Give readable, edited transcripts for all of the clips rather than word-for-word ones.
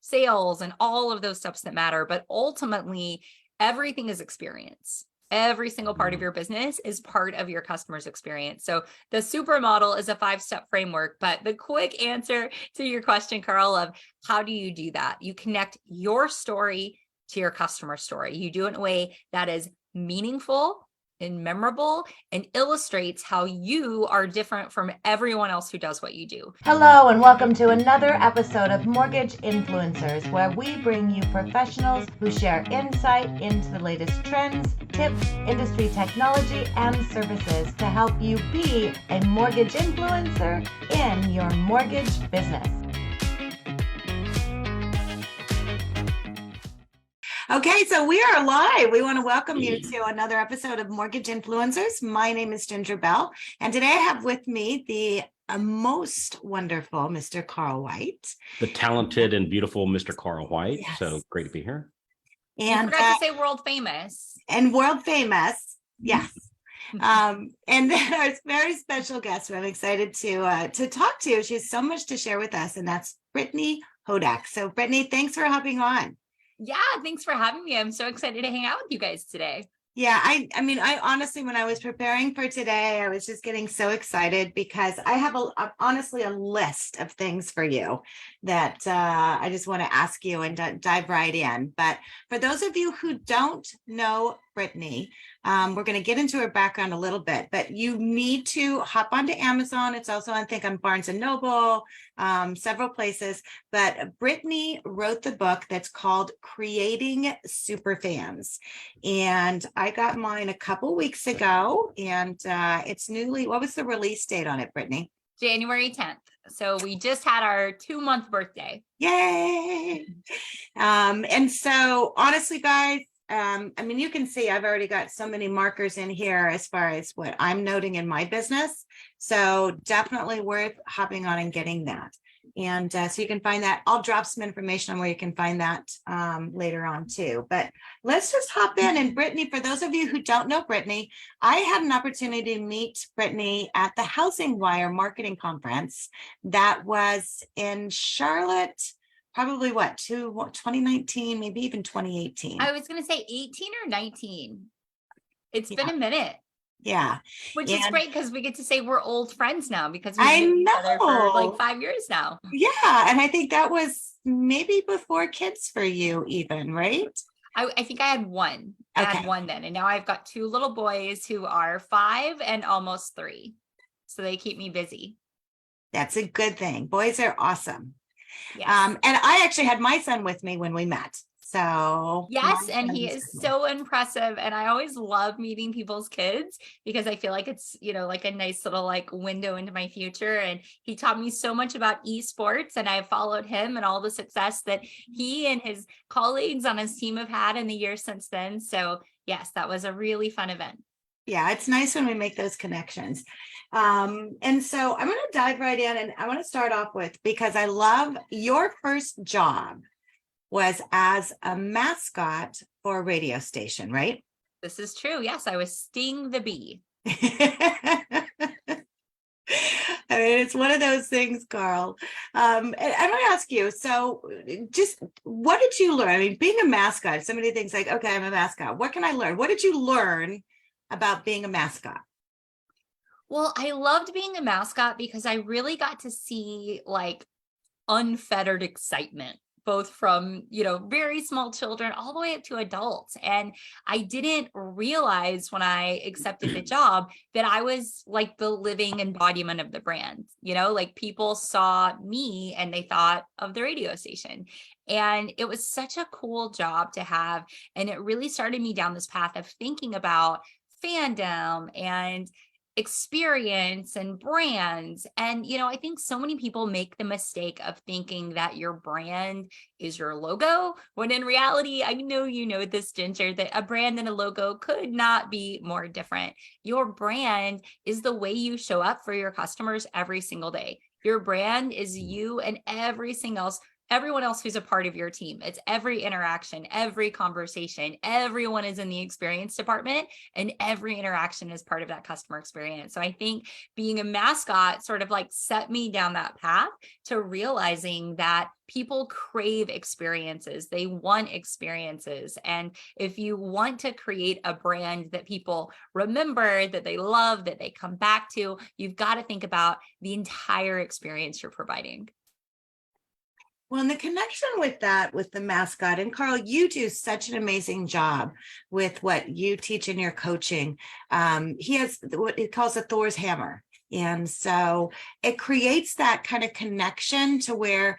sales and all of those steps that matter. But ultimately, everything is experience. Every single part of your business is part of your customer's experience. So the supermodel is a 5-step framework, but the quick answer to your question, Carl, of how do you do that? You connect your story to your customer story. You do it in a way that is meaningful and memorable and illustrates how you are different from everyone else who does what you do. Hello and welcome to another episode of Mortgage Influencers, where we bring you professionals who share insight into the latest trends, tips, industry technology, and services to help you be a mortgage influencer in your mortgage business. Okay, so we are live. We want to welcome you to another episode of Mortgage Influencers. My name is Ginger Bell, and today I have with me the most wonderful Mr. Carl White. The talented and beautiful Mr. Carl White. Yes. So great to be here. And you forgot to say world famous. And world famous, yes. And then our very special guest who I'm excited to talk to. She has so much to share with us, and that's Brittany Hodak. So Brittany, thanks for hopping on. Yeah, thanks for having me. I'm so excited to hang out with you guys today. Yeah, I honestly, when I was preparing for today, I was just getting so excited because I have honestly a list of things for you that I just want to ask you and dive right in. But for those of you who don't know Brittany, we're going to get into her background a little bit, but you need to hop onto Amazon. It's also, I think, on Barnes and Noble, several places. But Brittany wrote the book that's called Creating Superfans. And I got mine a couple weeks ago, and it's what was the release date on it, Brittany? January 10th. So we just had our 2-month birthday. Yay! And so honestly, guys, you can see I've already got so many markers in here as far as what I'm noting in my business. So definitely worth hopping on and getting that. And so you can find that. I'll drop some information on where you can find that later on too. But let's just hop in. And Brittany, for those of you who don't know Brittany, I had an opportunity to meet Brittany at the Housing Wire Marketing Conference that was in Charlotte. Probably 2019, maybe even 2018. I was going to say 18 or 19. It's been a minute. Yeah. Which is great because we get to say we're old friends now because we've been together for like 5 years now. Yeah. And I think that was maybe before kids for you even, right? I think I had one. I had one then. And now I've got 2 little boys who are 5 and almost 3. So they keep me busy. That's a good thing. Boys are awesome. Yes. And I actually had my son with me when we met. So yes, and he is so impressive. And I always love meeting people's kids because I feel like it's, like a nice little like window into my future. And he taught me so much about esports, and I followed him and all the success that he and his colleagues on his team have had in the years since then. So yes, that was a really fun event. Yeah, it's nice when we make those connections. And so I'm going to dive right in, and I want to start off with, because I love your first job was as a mascot for a radio station, right? This is true. Yes, I was Sting the Bee. It's one of those things, Carl. And I'm going to ask you, so just what did you learn? Being a mascot, so many things like, okay, I'm a mascot. What can I learn? What did you learn about being a mascot? Well, I loved being a mascot because I really got to see like unfettered excitement, both from, very small children all the way up to adults. And I didn't realize when I accepted the job that I was like the living embodiment of the brand. Like people saw me and they thought of the radio station. And it was such a cool job to have. And it really started me down this path of thinking about fandom and experience and brands. And, I think so many people make the mistake of thinking that your brand is your logo, when in reality, I know you know this, Ginger, that a brand and a logo could not be more different. Your brand is the way you show up for your customers every single day. Your brand is you and everything else everyone else who's a part of your team. It's every interaction, every conversation, everyone is in the experience department, and every interaction is part of that customer experience. So I think being a mascot sort of like set me down that path to realizing that people crave experiences. They want experiences. And if you want to create a brand that people remember, that they love, that they come back to, you've got to think about the entire experience you're providing. Well, and the connection with that, with the mascot, and Carl, you do such an amazing job with what you teach in your coaching. He has what he calls a Thor's hammer. And so it creates that kind of connection to where,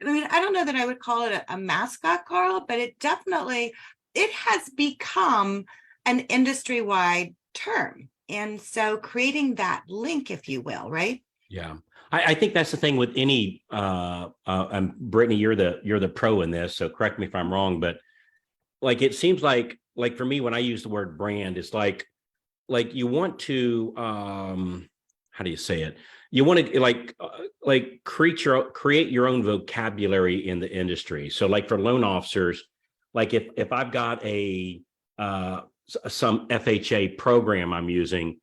I mean, I don't know that I would call it a mascot, Carl, but it has become an industry-wide term. And so creating that link, if you will, right? Yeah. I think that's the thing with any, Brittany, you're the pro in this, so correct me if I'm wrong, but like, it seems like for me, when I use the word brand, it's like you want to, how do you say it? You want to create your own vocabulary in the industry. So like for loan officers, like if I've got some FHA program I'm using,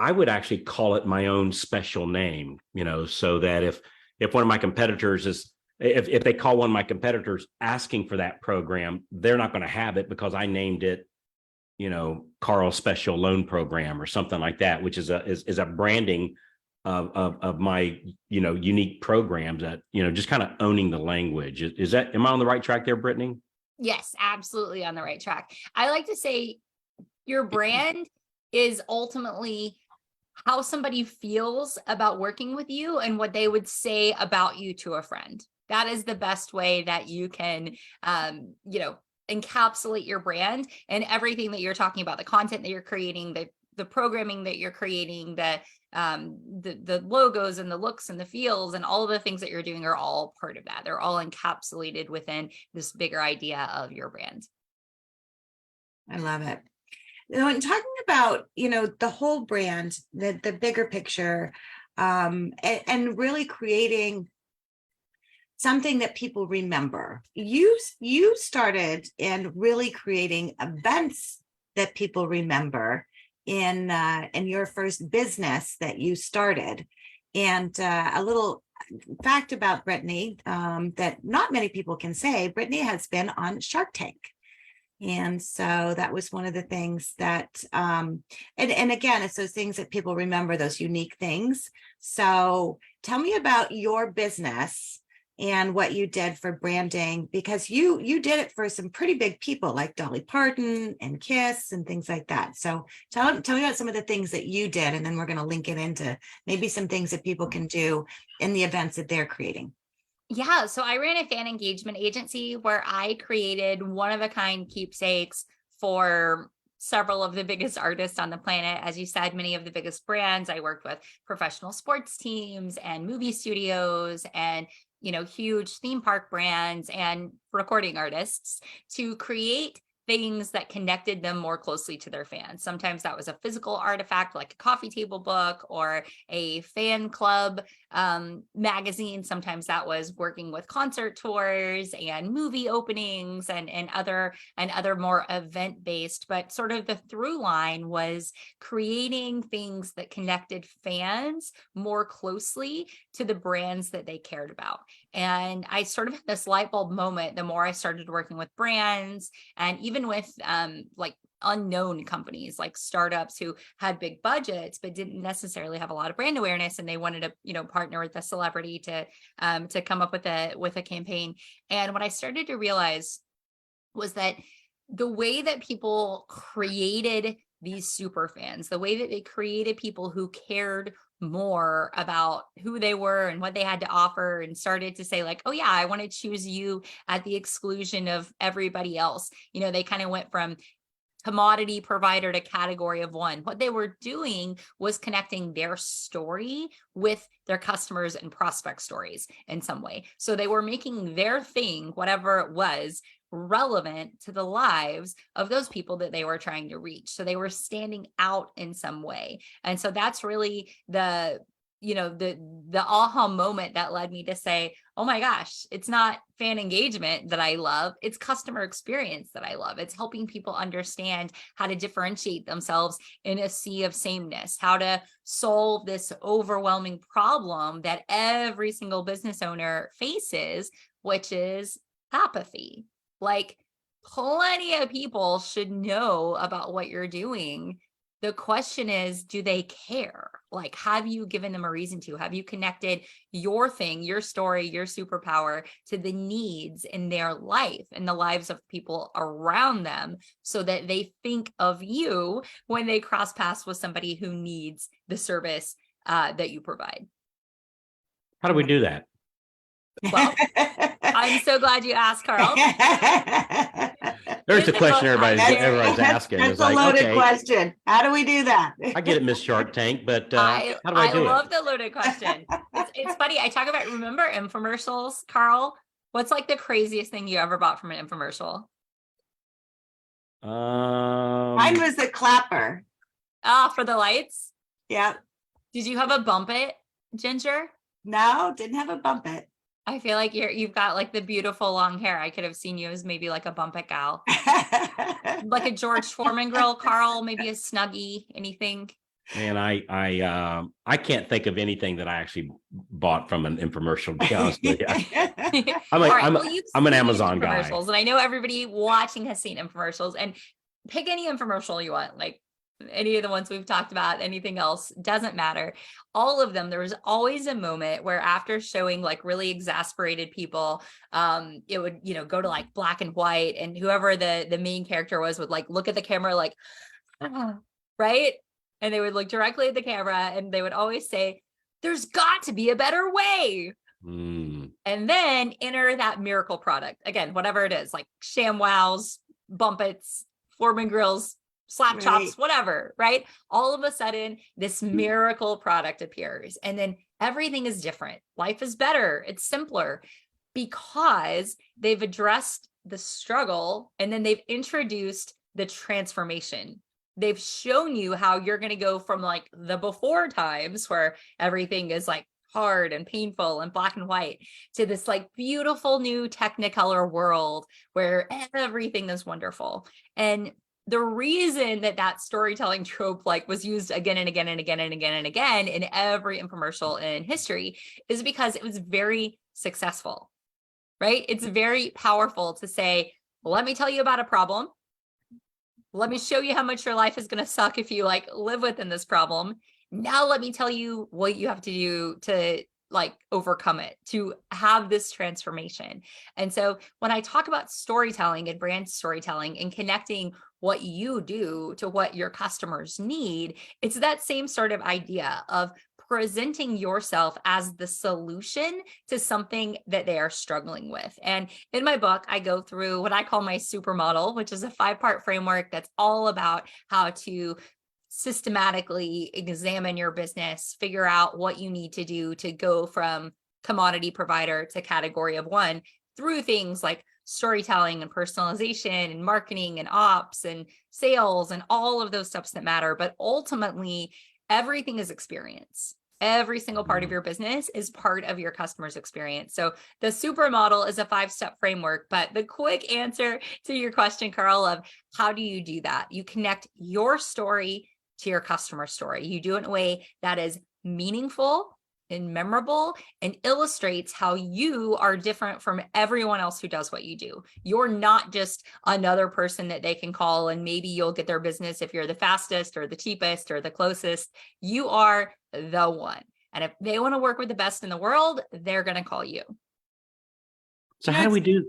I would actually call it my own special name, so that if one of my competitors if they call one of my competitors asking for that program, they're not going to have it because I named it, Carl Special Loan Program or something like that, which is a branding of my, unique programs that, just kind of owning the language. Am I on the right track there, Brittany? Yes, absolutely on the right track. I like to say your brand is ultimately how somebody feels about working with you and what they would say about you to a friend. That is the best way that you can, encapsulate your brand and everything that you're talking about, the content that you're creating, the programming that you're creating, the logos and the looks and the feels and all of the things that you're doing are all part of that. They're all encapsulated within this bigger idea of your brand. I love it. And talking about, the whole brand, the bigger picture, and really creating something that people remember. You started in really creating events that people remember in your first business that you started. And a little fact about Brittany that not many people can say, Brittany has been on Shark Tank. And so that was one of the things that, and again, it's those things that people remember, those unique things. So tell me about your business and what you did for branding, because you did it for some pretty big people like Dolly Parton and Kiss and things like that. So tell me about some of the things that you did, and then we're going to link it into maybe some things that people can do in the events that they're creating. Yeah, so I ran a fan engagement agency where I created one-of-a-kind keepsakes for several of the biggest artists on the planet. As you said, many of the biggest brands. I worked with professional sports teams and movie studios and huge theme park brands and recording artists to create things that connected them more closely to their fans. Sometimes that was a physical artifact like a coffee table book or a fan club magazine. Sometimes that was working with concert tours and movie openings and other more event-based. But sort of the through line was creating things that connected fans more closely to the brands that they cared about. And I sort of had this light bulb moment the more I started working with brands and even with like unknown companies, like startups who had big budgets but didn't necessarily have a lot of brand awareness, and they wanted to partner with a celebrity to come up with a campaign. And what I started to realize was that the way that people created these super fans, the way that they created people who cared more about who they were and what they had to offer, and started to say like, oh yeah, I want to choose you at the exclusion of everybody else. They kind of went from commodity provider to category of one. What they were doing was connecting their story with their customers and prospect stories in some way. So they were making their thing, whatever it was, relevant to the lives of those people that they were trying to reach. So they were standing out in some way. And so that's really the aha moment that led me to say, oh my gosh, it's not fan engagement that I love. It's customer experience that I love. It's helping people understand how to differentiate themselves in a sea of sameness, how to solve this overwhelming problem that every single business owner faces, which is apathy. Like, plenty of people should know about what you're doing. The question is, do they care? Like, have you given them a reason to? Have you connected your thing, your story, your superpower to the needs in their life and the lives of people around them so that they think of you when they cross paths with somebody who needs the service that you provide? How do we do that? Well, I'm so glad you asked, Carl. There's the question everybody's asking. That's It's a like, loaded okay, question. How do we do that? I get it, Miss Shark Tank, but how do I do love it? the loaded question. It's funny. I talk about, remember infomercials, Carl? What's like the craziest thing you ever bought from an infomercial? Mine was the clapper. For the lights? Yeah. Did you have a bump it, Ginger? No, didn't have a bump it. I feel like you've got like the beautiful long hair. I could have seen you as maybe like a bump it gal. Like a George Foreman girl, Carl, maybe a Snuggie, anything. Man, I can't think of anything that I actually bought from an infomercial, to be honest with you. I'm an Amazon guy. And I know everybody watching has seen infomercials, and pick any infomercial you want, like any of the ones we've talked about, anything else, doesn't matter. All of them, there was always a moment where after showing like really exasperated people, it would, go to like black and white, and whoever the main character was would like look at the camera like, right? And they would look directly at the camera and they would always say, there's got to be a better way. And then enter that miracle product. Again, whatever it is, like ShamWows, Bumpits, Foreman Grills, Slap Chops, whatever, right? All of a sudden, this miracle product appears, and then everything is different. Life is better. It's simpler because they've addressed the struggle, and then they've introduced the transformation. They've shown you how you're going to go from like the before times where everything is like hard and painful and black and white to this like beautiful new Technicolor world where everything is wonderful. And the reason that storytelling trope like was used again and again and again and again and again in every infomercial in history is because it was very successful, right? It's very powerful to say, let me tell you about a problem. Let me show you how much your life is going to suck if you like live within this problem. Now let me tell you what you have to do to like overcome it, to have this transformation. And so when I talk about storytelling and brand storytelling and connecting what you do to what your customers need, it's that same sort of idea of presenting yourself as the solution to something that they are struggling with. And in my book, I go through what I call my supermodel, which is a 5-part framework that's all about how to systematically examine your business, figure out what you need to do to go from commodity provider to category of one through things like storytelling and personalization and marketing and ops and sales and all of those steps that matter. But ultimately, everything is experience. Every single part of your business is part of your customer's experience. So the supermodel is a 5-step framework, but the quick answer to your question, Carl, of how do you do that? You connect your story to your customer story. You do it in a way that is meaningful and memorable and illustrates how you are different from everyone else who does what you do. You're not just another person that they can call and maybe you'll get their business if you're the fastest or the cheapest or the closest. You are the one. And if they want to work with the best in the world, they're going to call you. So how do we do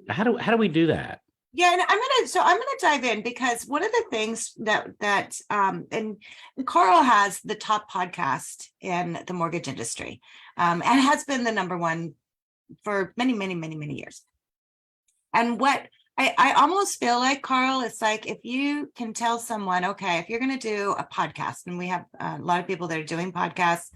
that? Yeah, and I'm gonna dive in because one of the things that and Carl has the top podcast in the mortgage industry, and has been the number one for many years. And what I almost feel like, Carl, it's like if you can tell someone, okay, if you're going to do a podcast, and we have a lot of people that are doing podcasts,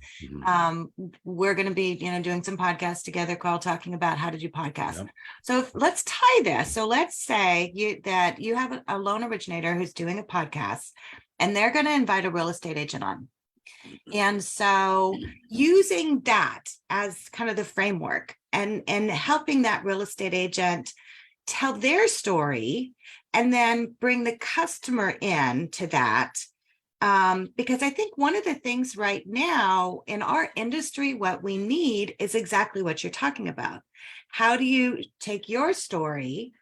we're going to be, doing some podcasts together, Carl, talking about how to do podcasts. Yep. So let's tie this. So let's say that you have a loan originator who's doing a podcast, and they're going to invite a real estate agent on. And so using that as kind of the framework and helping that real estate agent tell their story and then bring the customer in to that. Because I think one of the things right now in our industry, what we need is exactly what you're talking about. How do you take your story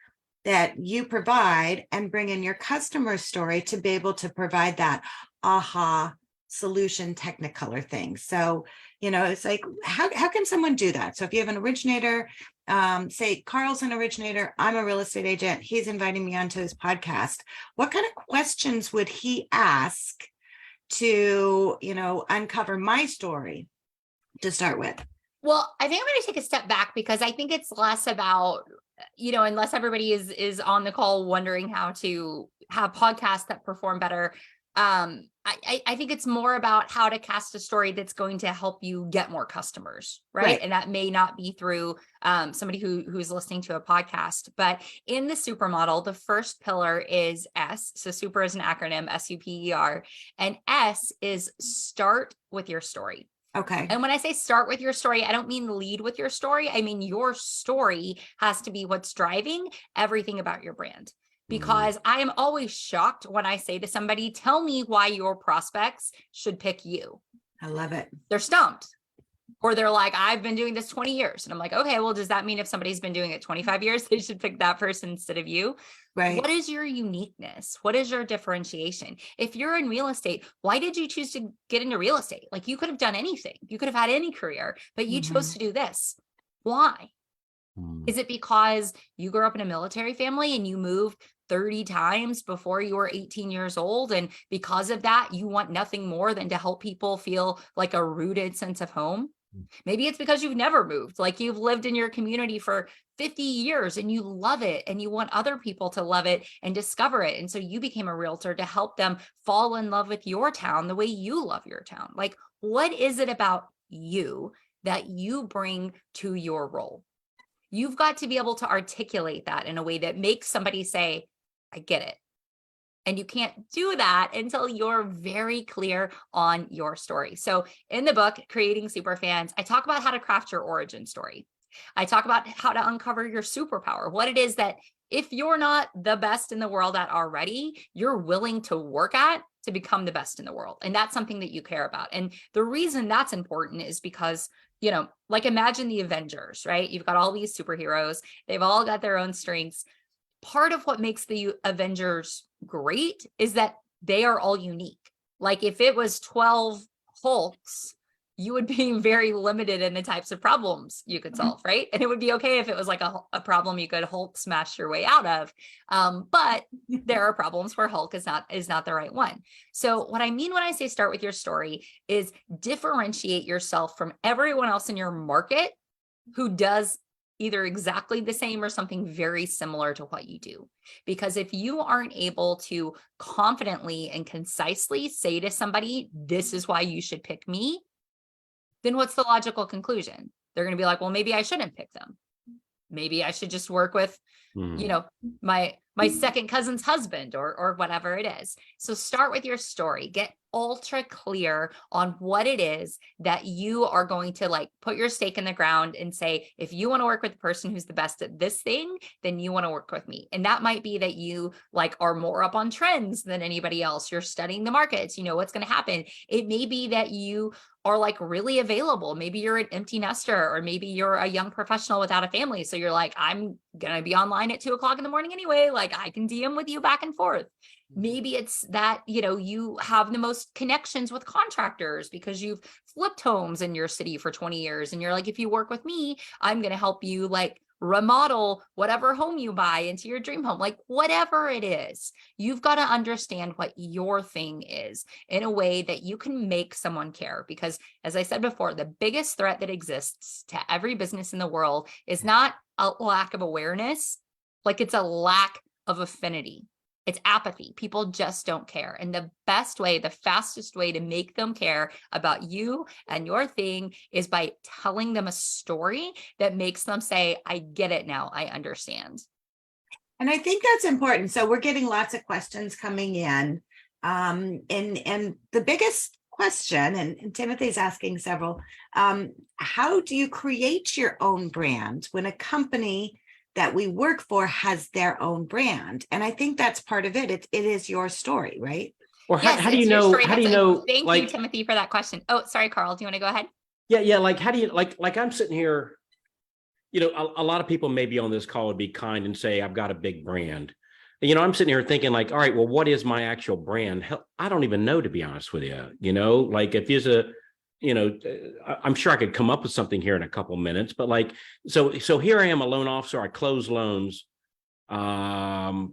that you provide and bring in your customer story to be able to provide that aha solution technicolor thing? So, it's like, how can someone do that? So if you have an originator, say Carl's an originator, I'm a real estate agent, he's inviting me onto his podcast. What kind of questions would he ask to, uncover my story to start with? Well, I think I'm going to take a step back because I think it's less about, unless everybody is on the call wondering how to have podcasts that perform better. I think it's more about how to cast a story that's going to help you get more customers, right? And that may not be through somebody who's listening to a podcast, but in the super model, the first pillar is S. So super is an acronym, SUPER, and S is start with your story. Okay. And when I say start with your story, I don't mean lead with your story. I mean, your story has to be what's driving everything about your brand. Because I am always shocked when I say to somebody, tell me why your prospects should pick you. I love it. They're stumped. Or they're like, I've been doing this 20 years. And I'm like, okay, well, does that mean if somebody's been doing it 25 years, they should pick that person instead of you? Right. What is your uniqueness? What is your differentiation? If you're in real estate, why did you choose to get into real estate? Like you could have done anything. You could have had any career, but you chose to do this. Why? Is it because you grew up in a military family and you moved 30 times before you were 18 years old? And because of that, you want nothing more than to help people feel like a rooted sense of home? Maybe it's because you've never moved, like you've lived in your community for 50 years and you love it and you want other people to love it and discover it. And so you became a realtor to help them fall in love with your town the way you love your town. Like, what is it about you that you bring to your role? You've got to be able to articulate that in a way that makes somebody say, I get it. And you can't do that until you're very clear on your story. So in the book, Creating Superfans, I talk about how to craft your origin story. I talk about how to uncover your superpower, what it is that if you're not the best in the world at already, you're willing to work at to become the best in the world. And that's something that you care about. And the reason that's important is because, like imagine the Avengers, right? You've got all these superheroes. They've all got their own strengths. Part of what makes the Avengers great is that they are all unique. Like if it was 12 Hulks, you would be very limited in the types of problems you could solve, right? And it would be okay if it was like a problem you could Hulk smash your way out of. But there are problems where Hulk is not the right one. So what I mean when I say start with your story is differentiate yourself from everyone else in your market who does either exactly the same or something very similar to what you do. Because if you aren't able to confidently and concisely say to somebody, this is why you should pick me, then what's the logical conclusion? They're going to be like, well, maybe I shouldn't pick them. Maybe I should just work with, my second cousin's husband or whatever it is. So start with your story, get ultra clear on what it is that you are going to like put your stake in the ground and say, if you want to work with the person who's the best at this thing, then you want to work with me. And that might be that you like are more up on trends than anybody else. You're studying the markets, you know what's going to happen. It may be that you are like really available. Maybe you're an empty nester, or maybe you're a young professional without a family. So you're like, I'm going to be online at 2:00 in the morning anyway. Like I can DM with you back and forth. Maybe it's that, you have the most connections with contractors because you've flipped homes in your city for 20 years. And you're like, if you work with me, I'm going to help you like remodel whatever home you buy into your dream home. Like whatever it is, you've got to understand what your thing is in a way that you can make someone care. Because as I said before, the biggest threat that exists to every business in the world is not a lack of awareness, like it's a lack of affinity. It's apathy. People just don't care. And the best way, the fastest way to make them care about you and your thing is by telling them a story that makes them say, I get it now. I understand. And I think that's important. So we're getting lots of questions coming in. And the biggest question, and Timothy's asking several, how do you create your own brand when a company that we work for has their own brand? And I think that's part of it. It is your story, right? Or Yes, how do you it's your know, story. how do you That's a- know, Thank you, like, Timothy, for that question. Oh, sorry, Carl. Do you want to go ahead? yeah, like, how do you, like I'm sitting here, a lot of people maybe on this call would be kind and say, I've got a big brand. I'm sitting here thinking like, all right, well, what is my actual brand? Hell, I don't even know, to be honest with you. Like if there's I'm sure I could come up with something here in a couple minutes, but like, so here I am, a loan officer. I close loans. How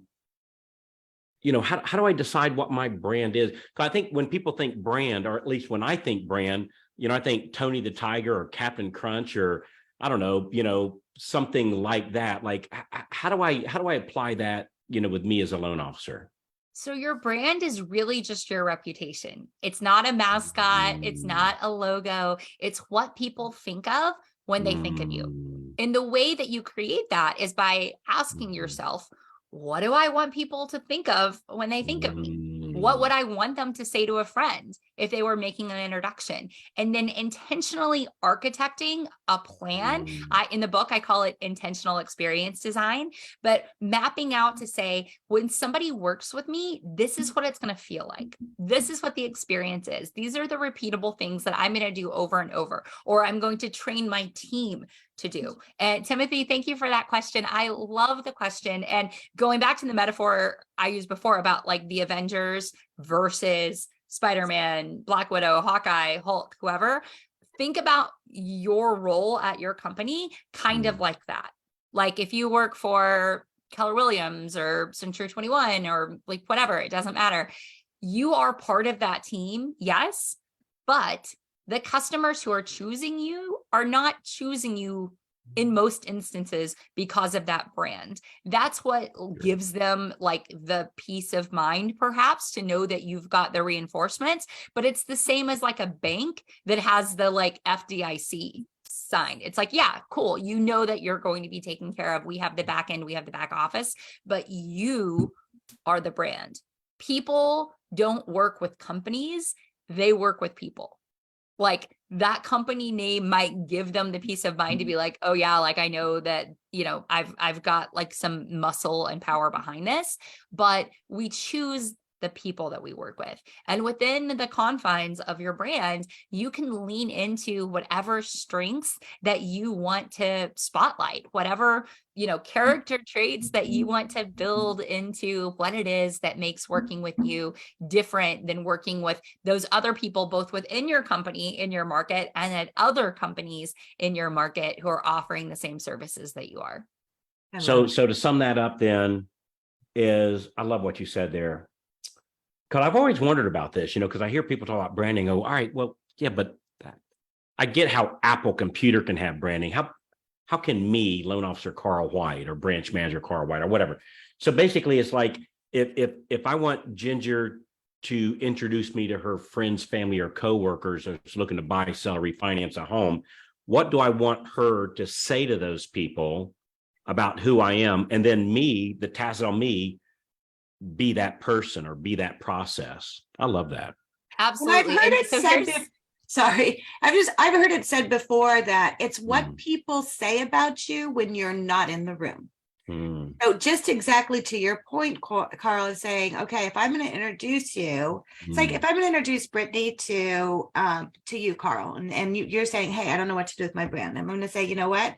do I decide what my brand is? 'Cause I think when people think brand, or at least when I think brand, I think Tony the Tiger or Captain Crunch, or I don't know, something like that. Like, how do I apply that, with me as a loan officer? So your brand is really just your reputation. It's not a mascot. It's not a logo. It's what people think of when they think of you. And the way that you create that is by asking yourself, what do I want people to think of when they think of me? What would I want them to say to a friend if they were making an introduction? And then intentionally architecting a plan. In the book, I call it intentional experience design, but mapping out to say, when somebody works with me, this is what it's going to feel like. This is what the experience is. These are the repeatable things that I'm going to do over and over, or I'm going to train my team to do. And Timothy, thank you for that question. I love the question. And going back to the metaphor I used before about like the Avengers versus Spider-Man, Black Widow, Hawkeye, Hulk, whoever, think about your role at your company kind of like that. Like if you work for Keller Williams or Century 21 or like whatever, it doesn't matter. You are part of that team, yes, but the customers who are choosing you are not choosing you in most instances because of that brand. That's what gives them like the peace of mind, perhaps, to know that you've got the reinforcements. But it's the same as like a bank that has the like FDIC sign. It's like, yeah, cool. You know that you're going to be taken care of. We have the back end, we have the back office, but you are the brand. People don't work with companies, they work with people. Like that company name might give them the peace of mind to be like, oh yeah, like I know that, I've got like some muscle and power behind this, but we choose the people that we work with. And within the confines of your brand, you can lean into whatever strengths that you want to spotlight, whatever, character traits that you want to build into what it is that makes working with you different than working with those other people, both within your company, in your market, and at other companies in your market who are offering the same services that you are. So to sum that up then is, I love what you said there. Because I've always wondered about this, because I hear people talk about branding. Oh, all right, well, yeah, but I get how Apple Computer can have branding. How can me, loan officer Carl White, or branch manager Carl White, or whatever? So basically, it's like if I want Ginger to introduce me to her friends, family, or coworkers who's looking to buy, sell, or refinance a home, what do I want her to say to those people about who I am? And then me, the task on me, be that person or be that process. I love that. Absolutely. I've heard it said sorry. I've heard it said before that it's what people say about you when you're not in the room. So just exactly to your point, Carl is saying, okay, if I'm going to introduce you, it's like if I'm going to introduce Brittany to you, Carl, and you're saying, hey, I don't know what to do with my brand. I'm going to say, you know what?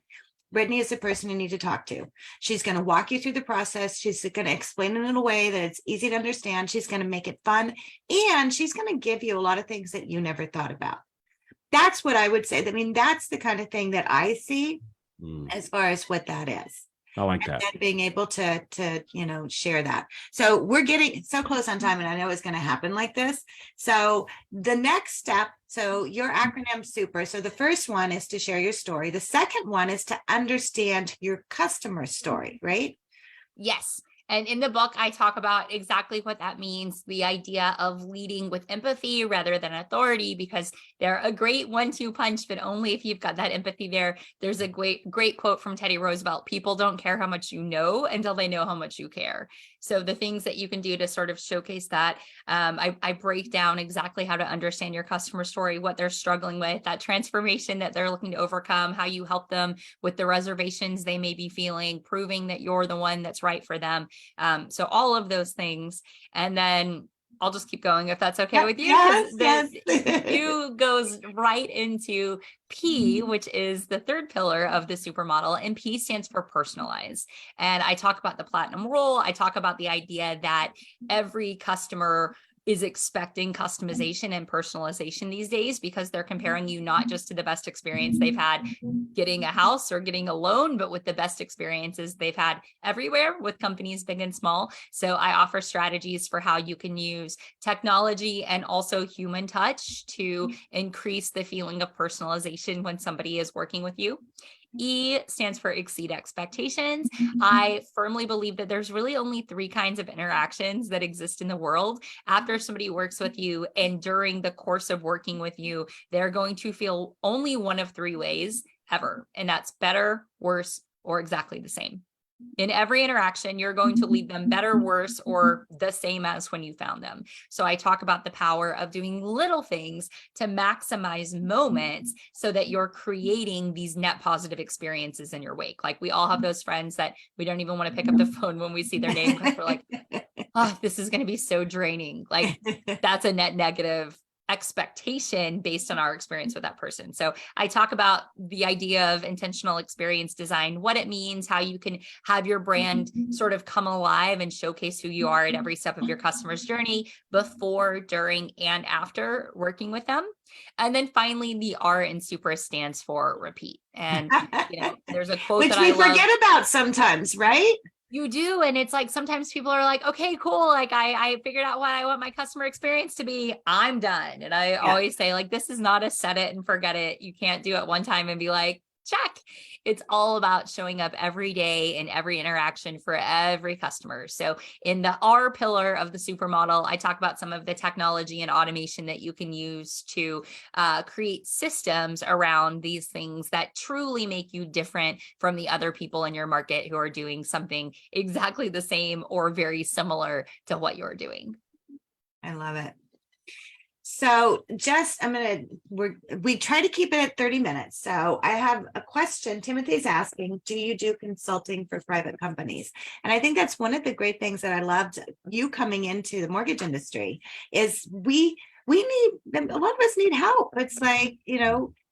Brittany is the person you need to talk to. She's going to walk you through the process. She's going to explain it in a way that it's easy to understand. She's going to make it fun. And she's going to give you a lot of things that you never thought about. That's what I would say. I mean, that's the kind of thing that I see as far as what that is. I like that. And being able to share that. So we're getting so close on time, and I know it's going to happen like this. So the next step, so your acronym super. So the first one is to share your story. The second one is to understand your customer story, right? Yes. And in the book, I talk about exactly what that means, the idea of leading with empathy rather than authority, because they're a great 1-2 punch, but only if you've got that empathy there. There's a great quote from Teddy Roosevelt: people don't care how much you know until they know how much you care. So the things that you can do to sort of showcase that, I break down exactly how to understand your customer story, what they're struggling with, that transformation that they're looking to overcome, how you help them with the reservations they may be feeling, proving that you're the one that's right for them. So all of those things. And then I'll just keep going if that's okay with you. Yes, U goes right into P, which is the third pillar of the supermodel, and P stands for personalize. And I talk about the platinum rule. I talk about the idea that every customer is expecting customization and personalization these days, because they're comparing you not just to the best experience they've had getting a house or getting a loan, but with the best experiences they've had everywhere with companies big and small. So I offer strategies for how you can use technology and also human touch to increase the feeling of personalization when somebody is working with you. E stands for exceed expectations. I firmly believe that there's really only 3 kinds of interactions that exist in the world. After somebody works with you and during the course of working with you, they're going to feel only one of 3 ways ever. And that's better, worse, or exactly the same. In every interaction, you're going to leave them better, worse, or the same as when you found them. So I talk about the power of doing little things to maximize moments so that you're creating these net positive experiences in your wake. Like, we all have those friends that we don't even want to pick up the phone when we see their name, because we're like, oh, this is going to be so draining. Like, that's a net negative expectation based on our experience with that person. So I talk about the idea of intentional experience design, what it means, how you can have your brand sort of come alive and showcase who you are at every step of your customer's journey, before, during, and after working with them. And then finally, the R in super stands for repeat. And there's a quote which that we I love. Forget about sometimes, right? You do. And it's like, sometimes people are like, okay, cool. Like I figured out what I want my customer experience to be. I'm done. And I always say, like, this is not a set it and forget it. You can't do it one time and be like, check. It's all about showing up every day in every interaction for every customer. So in the R pillar of the supermodel, I talk about some of the technology and automation that you can use to create systems around these things that truly make you different from the other people in your market who are doing something exactly the same or very similar to what you're doing. I love it. So we try to keep it at 30 minutes. So I have a question. Timothy's asking, do you do consulting for private companies? And I think that's one of the great things that I loved you coming into the mortgage industry is we need, a lot of us need help. It's like,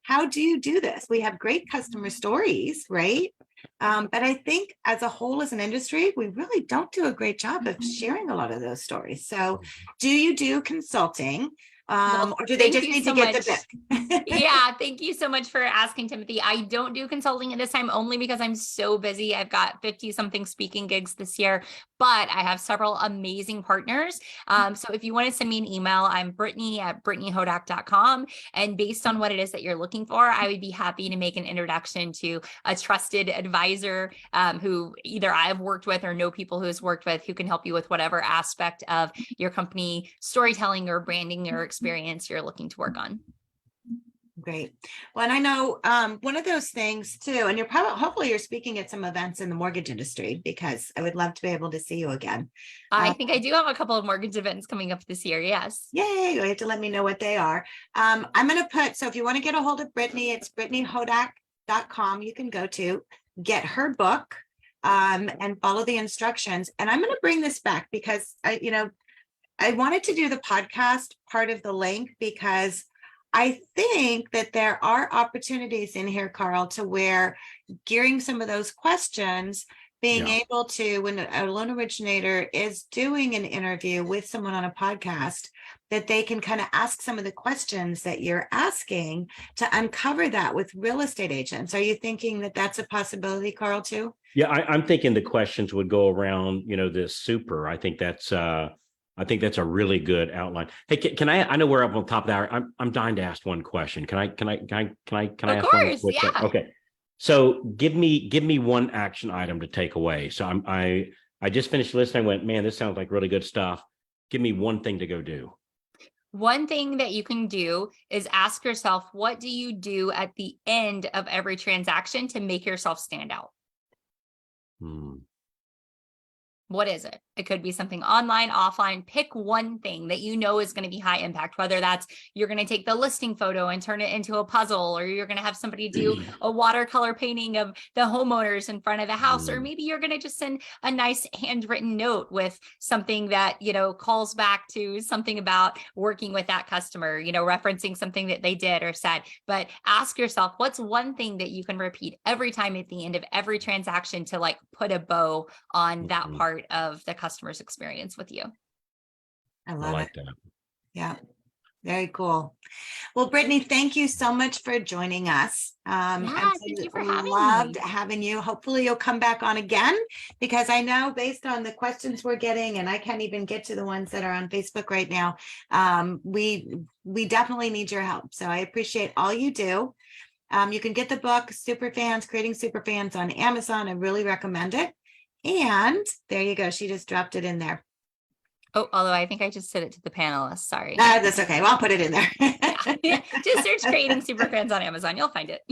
how do you do this? We have great customer stories, right? But I think as a whole, as an industry, we really don't do a great job of sharing a lot of those stories. So do you do consulting? Or do they just need to get the book? Yeah, thank you so much for asking, Timothy. I don't do consulting at this time, only because I'm so busy. I've got 50 something speaking gigs this year, but I have several amazing partners. So if you want to send me an email, I'm Brittany at brittanyhodak.com. And based on what it is that you're looking for, I would be happy to make an introduction to a trusted advisor who either I've worked with or know people who's worked with, who can help you with whatever aspect of your company storytelling or branding or experience you're looking to work on. Great. Well, and I know one of those things too, and hopefully you're speaking at some events in the mortgage industry, because I would love to be able to see you again. I think I do have a couple of mortgage events coming up this year. Yes. Yay. You have to let me know what they are. I'm going to put, so if you want to get a hold of Brittany, it's brittanyhodak.com. You can go to get her book and follow the instructions. And I'm going to bring this back because I wanted to do the podcast part of the link, because I think that there are opportunities in here, Carl, to where gearing some of those questions, being able to, when a loan originator is doing an interview with someone on a podcast, that they can kind of ask some of the questions that you're asking to uncover that with real estate agents. Are you thinking that that's a possibility, Carl, too? Yeah, I'm thinking the questions would go around, this super. I think that's a really good outline. Hey, can I know we're up on top of the hour. I'm dying to ask one question. Can I ask one? Of course, yeah. Okay. So give me one action item to take away. So I just finished listening. I went, man, this sounds like really good stuff. Give me one thing to go do. One thing that you can do is ask yourself, what do you do at the end of every transaction to make yourself stand out? What is it? It could be something online, offline. Pick one thing that you know is going to be high impact, whether that's you're going to take the listing photo and turn it into a puzzle, or you're going to have somebody do a watercolor painting of the homeowners in front of the house, or maybe you're going to just send a nice handwritten note with something that, calls back to something about working with that customer, referencing something that they did or said. But ask yourself, what's one thing that you can repeat every time at the end of every transaction to like put a bow on that part of the customer's experience with you. I love like it. that. Yeah. Very cool. Well, Brittany, thank you so much for joining us. Thank you for having loved me. having you. Hopefully you'll come back on again, because I know based on the questions we're getting, and I can't even get to the ones that are on Facebook right now, we definitely need your help. So I appreciate all you do. You can get the book, Superfans, Creating Superfans, on Amazon. I really recommend it. And there you go. She just dropped it in there. Oh, although I think I just said it to the panelists. Sorry. That's okay. Well, I'll put it in there. Yeah. Just search Creating Superfans on Amazon. You'll find it.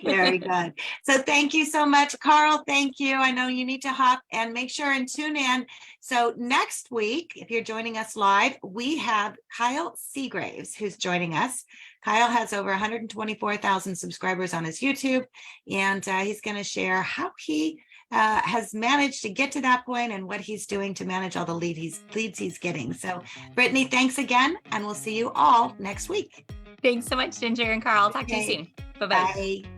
Very good. So thank you so much, Carl. Thank you. I know you need to hop, and make sure and tune in. So next week, if you're joining us live, we have Kyle Seagraves, who's joining us. Kyle has over 124,000 subscribers on his YouTube, and he's going to share how he has managed to get to that point and what he's doing to manage all the leads he's getting. So Brittany, thanks again, and we'll see you all next week. Thanks so much, Ginger and Carl. I'll talk to you soon. Bye-bye. Bye.